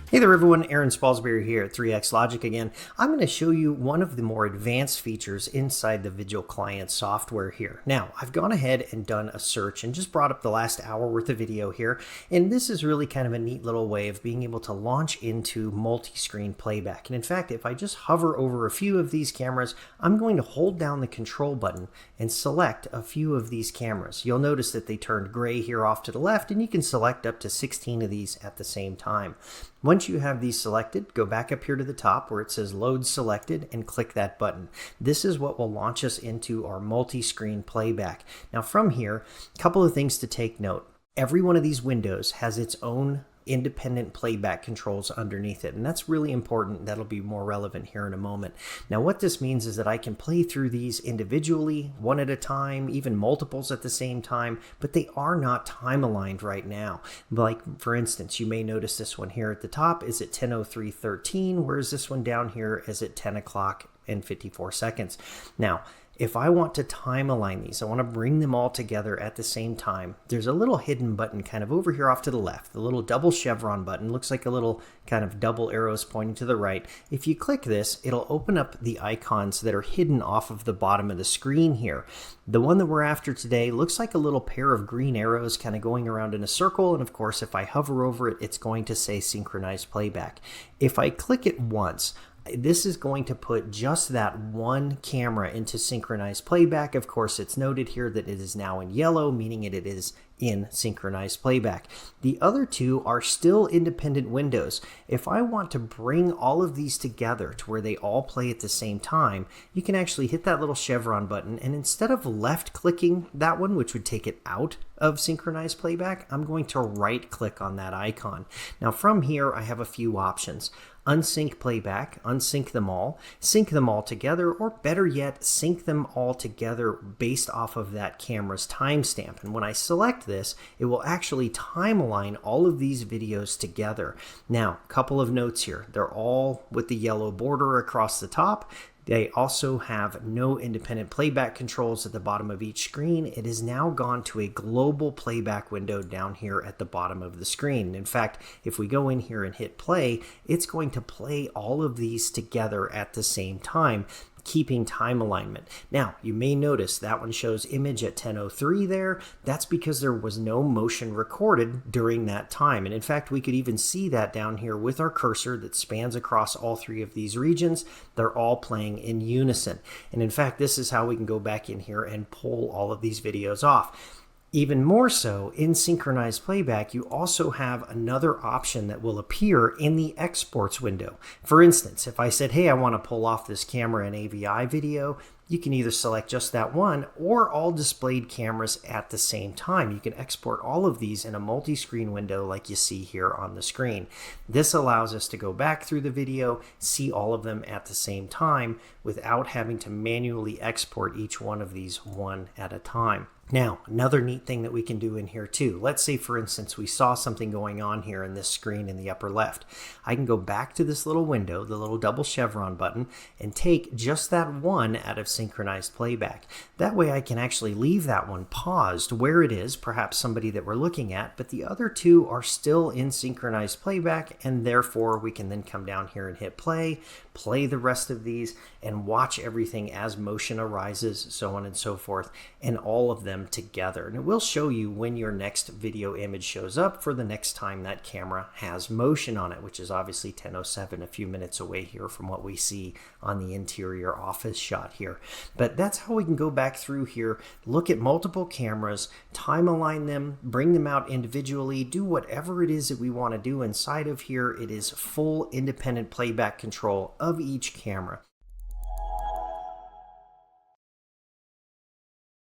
Hey there everyone, Aaron Spalsbury here at 3X Logic again. I'm going to show you one of the more advanced features inside the VIGIL client software here. Now, I've gone ahead and done a search and just brought up the last hour worth of video here, and this is really kind of a neat little way of being able to launch into multi-screen playback. And in fact, if I just hover over a few of these cameras, I'm going to hold down the control button and select a few of these cameras. You'll notice that they turned gray here off to the left, and you can select up to 16 of these at the same time. Once you have these selected, go back up here to the top where it says Load Selected and click that button. This is what will launch us into our multi-screen playback. Now from here, a couple of things to take note. Every one of these windows has its own independent playback controls underneath it, and that's really important. That'll be more relevant here in a moment. Now what this means is that I can play through these individually, one at a time, even multiples at the same time, but they are not time aligned right now. Like for instance, you may notice this one here at the top is at 10:03:13, whereas this one down here is at 10 o'clock and 54 seconds. Now, if I want to time align these, I want to bring them all together at the same time, there's a little hidden button kind of over here off to the left. The little double chevron button looks like a little kind of double arrows pointing to the right. If you click this, it'll open up the icons that are hidden off of the bottom of the screen here. The one that we're after today looks like a little pair of green arrows kind of going around in a circle, and of course if I hover over it, it's going to say Synchronized Playback. If I click it once, this is going to put just that one camera into synchronized playback. Of course, it's noted here that it is now in yellow, meaning it is in synchronized playback. The other two are still independent windows. If I want to bring all of these together to where they all play at the same time, you can actually hit that little chevron button, and instead of left clicking that one, which would take it out of synchronized playback, I'm going to right click on that icon. Now from here, I have a few options. Unsync playback, unsync them all, sync them all together, or better yet, sync them all together based off of that camera's timestamp. And when I select this, it will actually time align all of these videos together. Now, a couple of notes here. They're all with the yellow border across the top. They also have no independent playback controls at the bottom of each screen. It has now gone to a global playback window down here at the bottom of the screen. In fact, if we go in here and hit play, it's going to play all of these together at the same time, keeping time alignment. Now, you may notice that one shows image at 10:03 there. That's because there was no motion recorded during that time. And in fact, we could even see that down here with our cursor that spans across all three of these regions. They're all playing in unison. And in fact, this is how we can go back in here and pull all of these videos off. Even more so, in synchronized playback, you also have another option that will appear in the exports window. For instance, if I said, hey, I want to pull off this camera and AVI video, you can either select just that one or all displayed cameras at the same time. You can export all of these in a multi-screen window like you see here on the screen. This allows us to go back through the video, see all of them at the same time without having to manually export each one of these one at a time. Now, another neat thing that we can do in here too. Let's say, for instance, we saw something going on here in this screen in the upper left. I can go back to this little window, the little double chevron button, and take just that one out of synchronized playback. That way I can actually leave that one paused where it is, perhaps somebody that we're looking at, but the other two are still in synchronized playback, and therefore we can then come down here and hit play the rest of these, and watch everything as motion arises, so on and so forth, and all of them together. And it will show you when your next video image shows up for the next time that camera has motion on it, which is obviously 10:07, a few minutes away here from what we see on the interior office shot here. But that's how we can go back through here, look at multiple cameras, time align them, bring them out individually, do whatever it is that we want to do inside of here. It is full independent playback control of each camera.